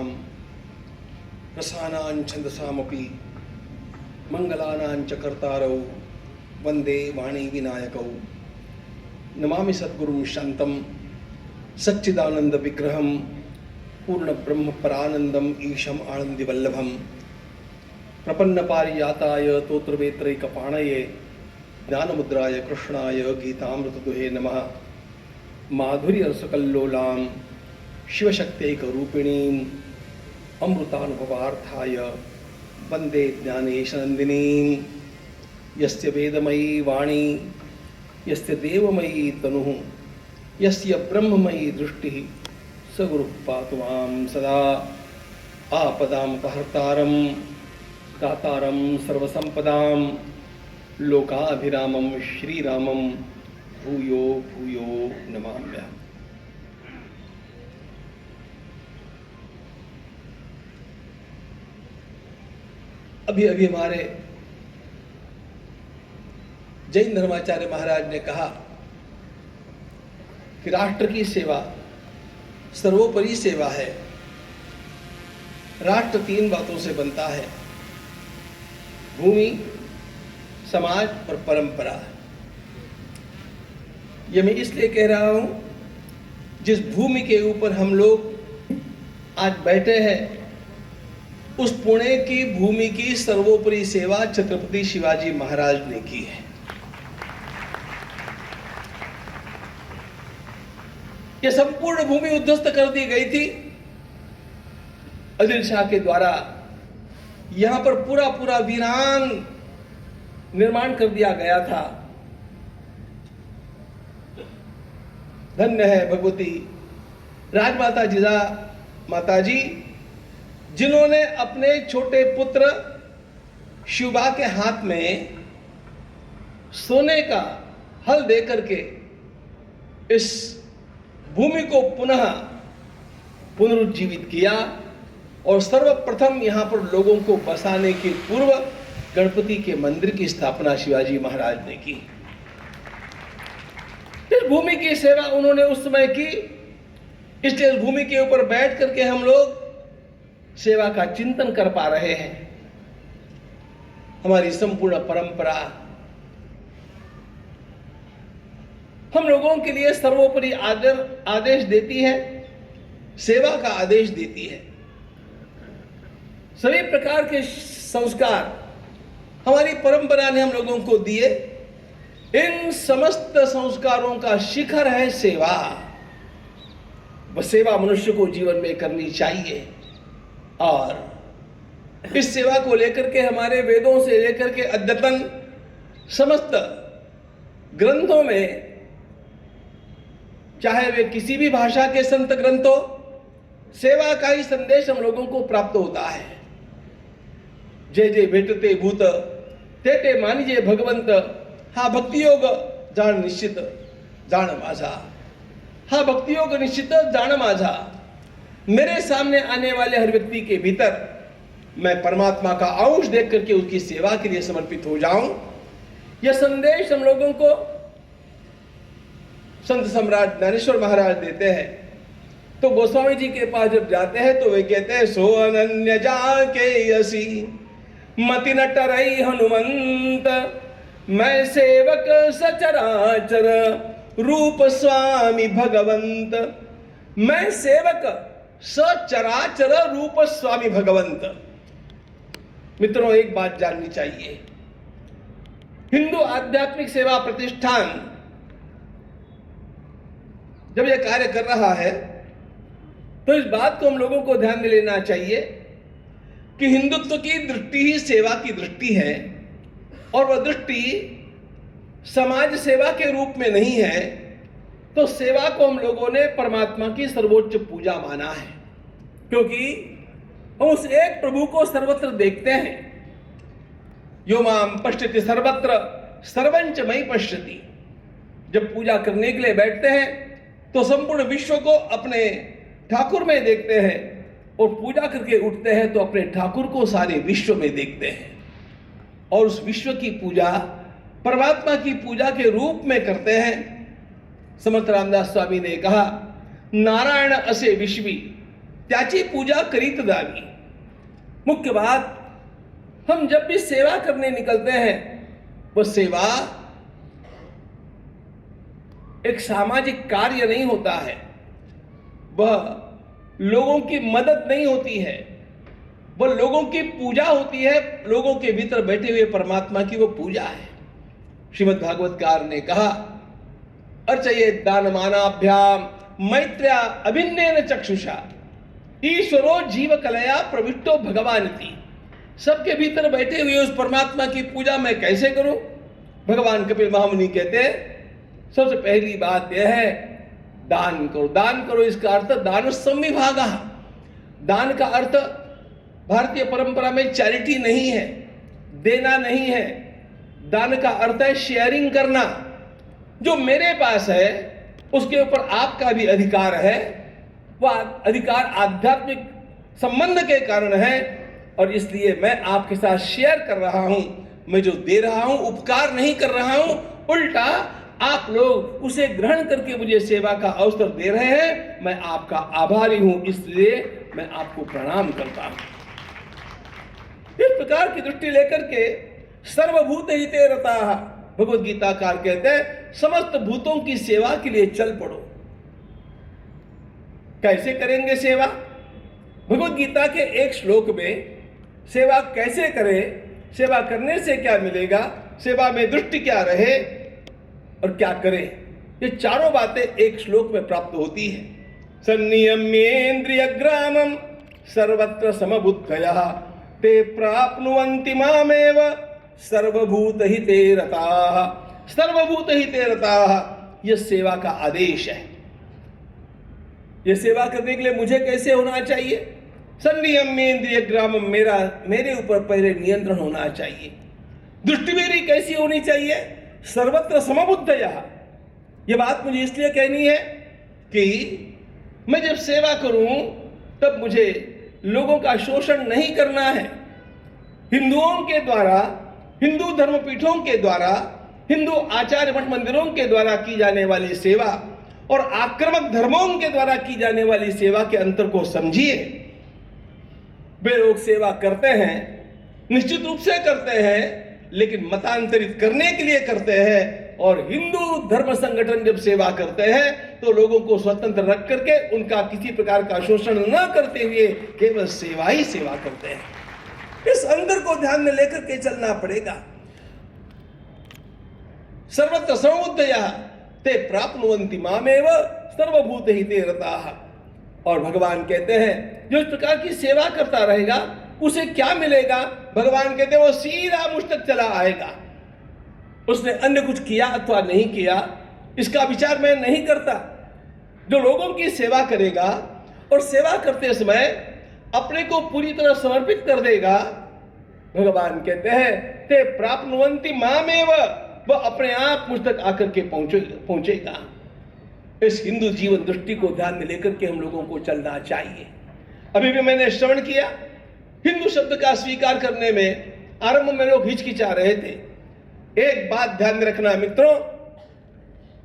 रसानां रसानां छन्दसामपि मंगलानां च कर्तारौ वंदे वाणी विनायकौ। नमामि सद्गुरुं शान्तं सच्चिदानंद विग्रहं पूर्ण ब्रह्म परानंदम ईशम आनंदी वल्लभम प्रपन्न पारिजाताय तोत्रवेत्रैकपाणये ज्ञानमुद्राय कृष्णाय गीतामृतदुहे नमः। माधुर्य रसकल्लोलां शिवशक्त्यैकरूपिणीं अमृतानुभवार्थाय वंदे ज्ञानेशनन्दिनीं। यस्य वेदमयी वाणी यस्य देवमयी तनुः यस्य ब्रह्ममयी दृष्टिः स गुरुः पातु मां सदा। आपदामपहर्तारं दातारं सर्वसंपदां लोकाभिरामं श्रीरामं भूयो भूयो नमाम्यहम्। अभी अभी हमारे जैन धर्माचार्य महाराज ने कहा कि राष्ट्र की सेवा सर्वोपरि सेवा है। राष्ट्र 3 बातों से बनता है, भूमि, समाज और परंपरा। यह मैं इसलिए कह रहा हूं, जिस भूमि के ऊपर हम लोग आज बैठे हैं उस पुणे की भूमि की सर्वोपरि सेवा छत्रपति शिवाजी महाराज ने की है। यह संपूर्ण भूमि उद्ध्वस्त कर दी गई थी आदिल शाह के द्वारा। यहां पर पूरा पूरा वीरान निर्माण कर दिया गया था। धन्य है भगवती राजमाता जिजा माता जी, जिन्होंने अपने छोटे पुत्र शिवबा के हाथ में सोने का हल देकर के इस भूमि को पुनः पुनरुज्जीवित किया और सर्वप्रथम यहां पर लोगों को बसाने के पूर्व गणपति के मंदिर की स्थापना शिवाजी महाराज ने की। इस भूमि की सेवा उन्होंने उस समय की, इसलिए इस भूमि के ऊपर बैठ करके हम लोग सेवा का चिंतन कर पा रहे हैं। हमारी संपूर्ण परंपरा हम लोगों के लिए सर्वोपरि आदेश देती है, सेवा का आदेश देती है। सभी प्रकार के संस्कार हमारी परंपरा ने हम लोगों को दिए। इन समस्त संस्कारों का शिखर है सेवा। वह सेवा मनुष्य को जीवन में करनी चाहिए और इस सेवा को लेकर के हमारे वेदों से लेकर के अद्यतन समस्त ग्रंथों में, चाहे वे किसी भी भाषा के संत ग्रंथ हो, सेवा का ही संदेश हम लोगों को प्राप्त होता है। जय जय भेटते भूत तेटे मानिजे भगवंत, हा भक्ति योग जाण निश्चित जाण माझा। हा भक्ति योग निश्चित जाण माझा। मेरे सामने आने वाले हर व्यक्ति के भीतर मैं परमात्मा का अंश देख करके उसकी सेवा के लिए समर्पित हो जाऊं, यह संदेश हम लोगों को संत सम्राट ज्ञानेश्वर महाराज देते हैं। तो गोस्वामी जी के पास जब जाते हैं तो वे कहते हैं, सो अनन्य जाके यसी मति न टरई हनुमंत, मैं सेवक सचराचर रूप स्वामी भगवंत। मैं सेवक सचराचर रूप स्वामी भगवंत। मित्रों, एक बात जाननी चाहिए, हिंदू आध्यात्मिक सेवा प्रतिष्ठान जब यह कार्य कर रहा है तो इस बात को हम लोगों को ध्यान में लेना चाहिए कि हिंदुत्व की दृष्टि ही सेवा की दृष्टि है और वह दृष्टि समाज सेवा के रूप में नहीं है। तो सेवा को हम लोगों ने परमात्मा की सर्वोच्च पूजा माना है, क्योंकि हम उस एक प्रभु को सर्वत्र देखते हैं। यो माम पश्यति सर्वत्र सर्वंच मयि पश्यति। जब पूजा करने के लिए बैठते हैं तो संपूर्ण विश्व को अपने ठाकुर में देखते हैं और पूजा करके उठते हैं तो अपने ठाकुर को सारे विश्व में देखते हैं और उस विश्व की पूजा परमात्मा की पूजा के रूप में करते हैं। समर्थ रामदास स्वामी ने कहा, नारायण असे विश्वी त्याची पूजा करीत जावी। मुख्य बात, हम जब भी सेवा करने निकलते हैं, वह सेवा एक सामाजिक कार्य नहीं होता है, वह लोगों की मदद नहीं होती है, वह लोगों की पूजा होती है। लोगों के भीतर बैठे हुए परमात्मा की वो पूजा है। श्रीमद् भागवतकार ने कहा, अर्चये दानमानाभ्याम मैत्र्या अभिन्नेन चक्षुषा ईश्वरो जीव कलया प्रविष्टो भगवानिति। सबके भीतर बैठे हुए उस परमात्मा की पूजा मैं कैसे करूं? भगवान कपिल महामुनि कहते हैं, सबसे पहली बात यह है, दान करो। दान करो इसका अर्थ दान संविभागा। दान का अर्थ भारतीय परंपरा में चैरिटी नहीं है, देना नहीं है। दान का अर्थ है शेयरिंग करना। जो मेरे पास है उसके ऊपर आपका भी अधिकार है। वह अधिकार आध्यात्मिक संबंध के कारण है और इसलिए मैं आपके साथ शेयर कर रहा हूं। मैं जो दे रहा हूं उपकार नहीं कर रहा हूं, उल्टा आप लोग उसे ग्रहण करके मुझे सेवा का अवसर दे रहे हैं। मैं आपका आभारी हूं, इसलिए मैं आपको प्रणाम करता हूं। इस प्रकार की दृष्टि लेकर के सर्वभूत हिते रताः, भगवत गीताकार कहते हैं, समस्त भूतों की सेवा के लिए चल पड़ो। कैसे करेंगे सेवा? भगवत गीता के एक श्लोक में सेवा कैसे करें, सेवा करने से क्या मिलेगा, सेवा में दृष्टि क्या रहे और क्या करें, ये चारों बातें एक श्लोक में प्राप्त होती है। सन्नियम्येन्द्रिय ग्रामम सर्वत्र समबुद्धयः ते प्राप्नुवन्ति मामेव सर्वभूत हिते रताः। सर्वभूत हिते रताः, यह सेवा का आदेश है। यह सेवा करने के लिए मुझे कैसे होना चाहिए? सन्नियम्येन्द्रिय ग्रामम, मेरे ऊपर पहले नियंत्रण होना चाहिए। दृष्टि मेरी कैसी होनी चाहिए? सर्वत्र समबुद्धयः। यह बात मुझे इसलिए कहनी है कि मैं जब सेवा करूं तब मुझे लोगों का शोषण नहीं करना है। हिंदुओं के द्वारा, हिंदू धर्मपीठों के द्वारा, हिंदू आचार्य मठ मंदिरों के द्वारा की जाने वाली सेवा और आक्रामक धर्मों के द्वारा की जाने वाली सेवा के अंतर को समझिए। वे लोग सेवा करते हैं, निश्चित रूप से करते हैं, लेकिन मतांतरित करने के लिए करते हैं। और हिंदू धर्म संगठन जब सेवा करते हैं तो लोगों को स्वतंत्र रख करके उनका किसी प्रकार का शोषण न करते हुए केवल सेवा ही सेवा करते हैं। इस अंतर को ध्यान में लेकर के चलना पड़ेगा। सर्वत्र समबुद्धयः ते प्राप्नुवन्ति मामेव सर्वभूत हिते रताः। और भगवान कहते हैं, जो इस प्रकार की सेवा करता रहेगा उसे क्या मिलेगा? भगवान कहते हैं, वो सीधा मुझ तक चला आएगा। उसने अन्य कुछ किया अथवा नहीं किया, इसका विचार मैं नहीं करता। जो लोगों की सेवा करेगा और सेवा करते समय अपने को पूरी तरह समर्पित कर देगा, भगवान कहते हैं, ते प्राप्नुवन्ति मामेव, वह अपने आप मुझ तक आकर के पहुंचेगा। इस हिंदू जीवन दृष्टि को ध्यान में लेकर के हम लोगों को चलना चाहिए। अभी भी मैंने श्रवण किया, हिंदू शब्द का स्वीकार करने में आरंभ में लोग हिचकिचा रहे थे। एक बात ध्यान में रखना मित्रों,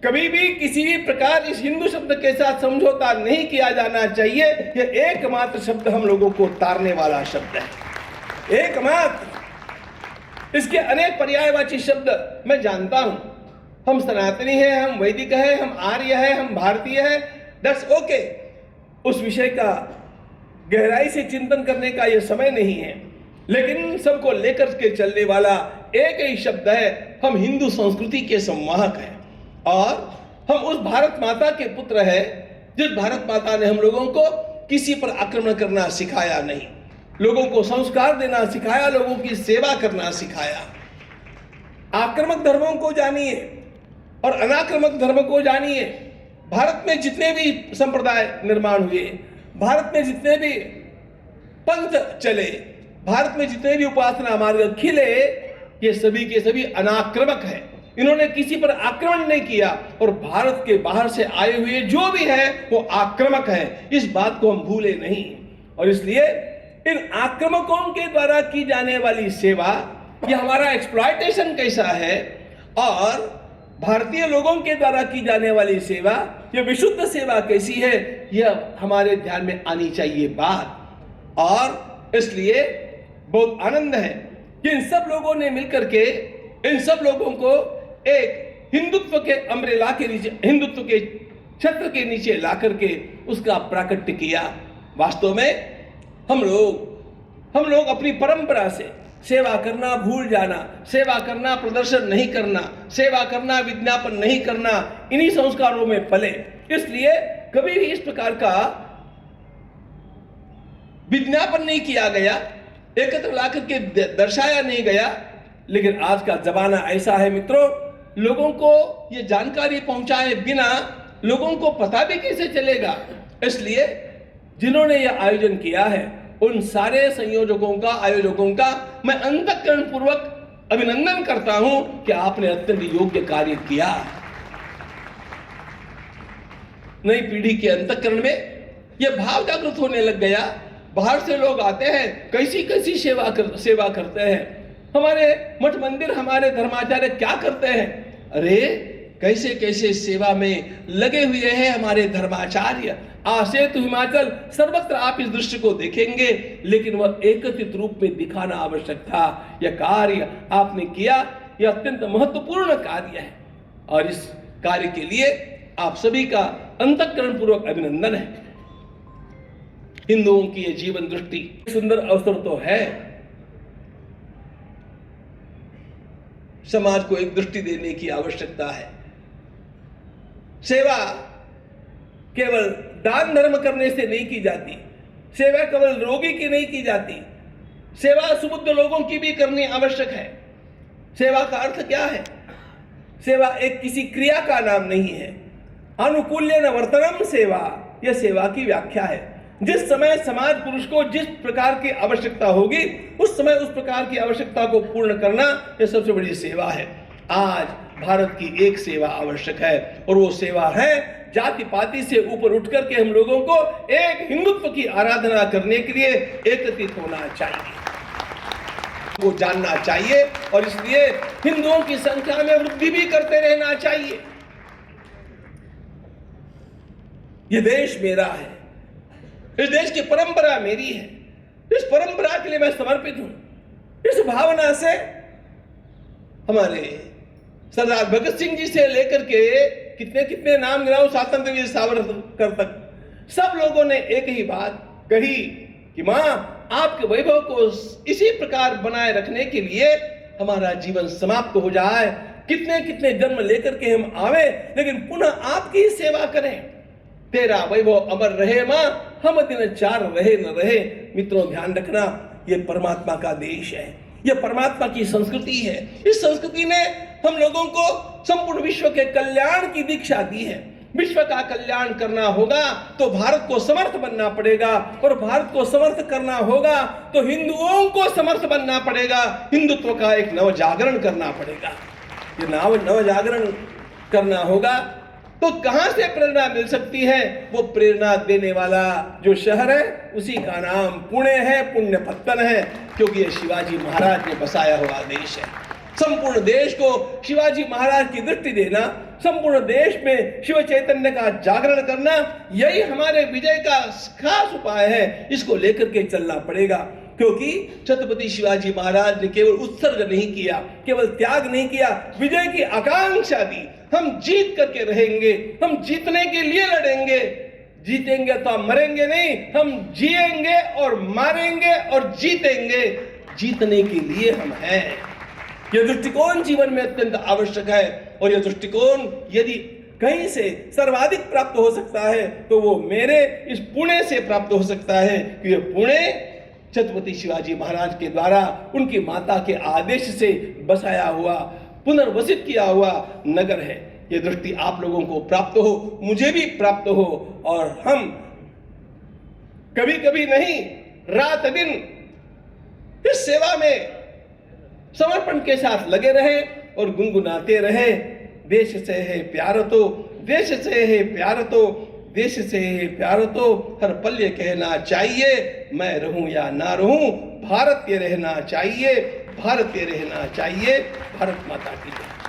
कभी भी किसी भी प्रकार इस हिंदू शब्द के साथ समझौता नहीं किया जाना चाहिए। यह एकमात्र शब्द हम लोगों को तारने वाला शब्द है, एकमात्र। इसके अनेक पर्यायवाची शब्द मैं जानता हूं। हम सनातनी हैं, हम वैदिक हैं, हम आर्य हैं, हम भारतीय हैं, दैट्स ओके। उस विषय का गहराई से चिंतन करने का यह समय नहीं है, लेकिन सबको लेकर के चलने वाला एक ही शब्द है, हम हिंदू संस्कृति के संवाहक हैं। और हम उस भारत माता के पुत्र हैं जिस भारत माता ने हम लोगों को किसी पर आक्रमण करना सिखाया नहीं, लोगों को संस्कार देना सिखाया, लोगों की सेवा करना सिखाया। आक्रामक धर्मों को जानिए और अनाक्रामक धर्म को जानिए। भारत में जितने भी संप्रदाय निर्माण हुए, भारत में जितने भी पंथ चले, भारत में जितने भी उपासना मार्ग खिले, ये सभी के सभी अनाक्रामक हैं। इन्होंने किसी पर आक्रमण नहीं किया और भारत के बाहर से आए हुए जो भी है वो आक्रामक है। इस बात को हम भूले नहीं। और इसलिए इन आक्रामकों के द्वारा की जाने वाली सेवा, ये हमारा एक्सप्लॉयटेशन कैसा है और भारतीय लोगों के द्वारा की जाने वाली सेवा, यह विशुद्ध सेवा कैसी है, यह हमारे ध्यान में आनी चाहिए बात। और इसलिए बहुत आनंद है कि इन सब लोगों ने मिलकर के इन सब लोगों को एक हिंदुत्व के अम्ब्रेला के नीचे, हिंदुत्व के छत्र के नीचे ला करके उसका प्राकट्य किया। वास्तव में हम लोग अपनी परंपरा से सेवा करना भूल जाना, सेवा करना प्रदर्शन नहीं करना, सेवा करना विज्ञापन नहीं करना, इन्हीं संस्कारों में पले। इसलिए कभी भी इस प्रकार का विज्ञापन नहीं किया गया, एकत्र लाकर के दर्शाया नहीं गया। लेकिन आज का जमाना ऐसा है मित्रों, लोगों को ये जानकारी पहुंचाए बिना लोगों को पता भी कैसे चलेगा। इसलिए जिन्होंने यह आयोजन किया है उन सारे संयोजकों का, आयोजकों का मैं अंतःकरण पूर्वक अभिनंदन करता हूं कि आपने अत्यंत योग्य कार्य किया। नई पीढ़ी के अंतःकरण में यह भाव जागृत होने लग गया। बाहर से लोग आते हैं, कैसी कैसी सेवा करते हैं, हमारे मठ मंदिर, हमारे धर्माचार्य क्या करते हैं। अरे कैसे कैसे सेवा में लगे हुए हैं हमारे धर्माचार्य। आसेतु हिमाचल सर्वत्र आप इस दृश्य को देखेंगे, लेकिन वह एकत्रित रूप में दिखाना आवश्यक था। यह कार्य आपने किया, यह अत्यंत महत्वपूर्ण कार्य है और इस कार्य के लिए आप सभी का अंतःकरण पूर्वक अभिनंदन है। हिंदुओं की यह जीवन दृष्टि सुंदर अवसर तो है, समाज को एक दृष्टि देने की आवश्यकता है। सेवा केवल दान धर्म करने से नहीं की जाती, सेवा केवल रोगी की नहीं की जाती, सेवा सुबुद्ध लोगों की भी करनी आवश्यक है। सेवा का अर्थ क्या है? सेवा एक किसी क्रिया का नाम नहीं है। अनुकूल्य न वर्तनम सेवा, यह सेवा की व्याख्या है। जिस समय समाज पुरुष को जिस प्रकार की आवश्यकता होगी उस समय उस प्रकार की आवश्यकता को पूर्ण करना, यह सबसे बड़ी सेवा है। आज भारत की एक सेवा आवश्यक है और वो सेवा है जाति पाति से ऊपर उठ करके हम लोगों को एक हिंदुत्व की आराधना करने के लिए एकत्रित होना चाहिए, वो जानना चाहिए और इसलिए हिंदुओं की संख्या में वृद्धि भी करते रहना चाहिए। ये देश मेरा है, इस देश की परंपरा मेरी है, इस परंपरा के लिए मैं समर्पित हूं। इस भावना से हमारे सरदार भगत सिंह जी से लेकर के कितने कितने नाम गिनाऊं, स्वातंत्रवीर सावरकर तक, सब लोगों ने एक ही बात कही कि मां आपके वैभव को इसी प्रकार बनाए रखने के लिए हमारा जीवन समाप्त हो जाए, कितने कितने जन्म लेकर के हम आवे लेकिन पुनः आपकी ही सेवा करें, तेरा वैभव अमर रहे मां, हम दिन चार रहे न रहे। मित्रों ध्यान रखना, यह परमात्मा का देश है, यह परमात्मा की संस्कृति है। इस संस्कृति ने हम लोगों को संपूर्ण विश्व के कल्याण की दीक्षा दी है। विश्व का कल्याण करना होगा तो भारत को समर्थ बनना पड़ेगा और भारत को समर्थ करना होगा तो हिंदुओं को समर्थ बनना पड़ेगा। हिंदुत्व का एक नव जागरण करना पड़ेगा। ये नव जागरण करना होगा तो कहां से प्रेरणा मिल सकती है? वो प्रेरणा देने वाला जो शहर है उसी का नाम पुणे है, पुण्य पत्तन है, क्योंकि ये शिवाजी महाराज ने बसाया हुआ देश है। संपूर्ण देश को शिवाजी महाराज की दृष्टि देना, संपूर्ण देश में शिव चैतन्य का जागरण करना, यही हमारे विजय का खास उपाय है। इसको लेकर के चलना पड़ेगा, क्योंकि छत्रपति शिवाजी महाराज ने केवल उत्सर्ग नहीं किया, केवल त्याग नहीं किया, विजय की आकांक्षा दी। हम जीत करके रहेंगे, हम जीतने के लिए लड़ेंगे। जीतेंगे तो हम मरेंगे नहीं, हम जिएंगे और मारेंगे और जीतेंगे। जीतने के लिए हम हैं। यह दृष्टिकोण जीवन में अत्यंत आवश्यक है और यह दृष्टिकोण यदि कहीं से सर्वाधिक प्राप्त हो सकता है तो वो मेरे इस पुणे से प्राप्त हो सकता है कि यह पुणे छत्रपति शिवाजी महाराज के द्वारा उनकी माता के आदेश से बसाया हुआ, पुनर्वसित किया हुआ नगर है। यह दृष्टि आप लोगों को प्राप्त हो, मुझे भी प्राप्त हो और हम कभी कभी नहीं, रात दिन इस सेवा में समर्पण के साथ लगे रहे और गुनगुनाते रहे। देश से है प्यार तो, देश से है प्यार तो, देश से है प्यार तो, हर पल ये कहना चाहिए, मैं रहूं या ना रहूं, भारत ये रहना चाहिए, भारत ये रहना चाहिए। भारत माता की जय।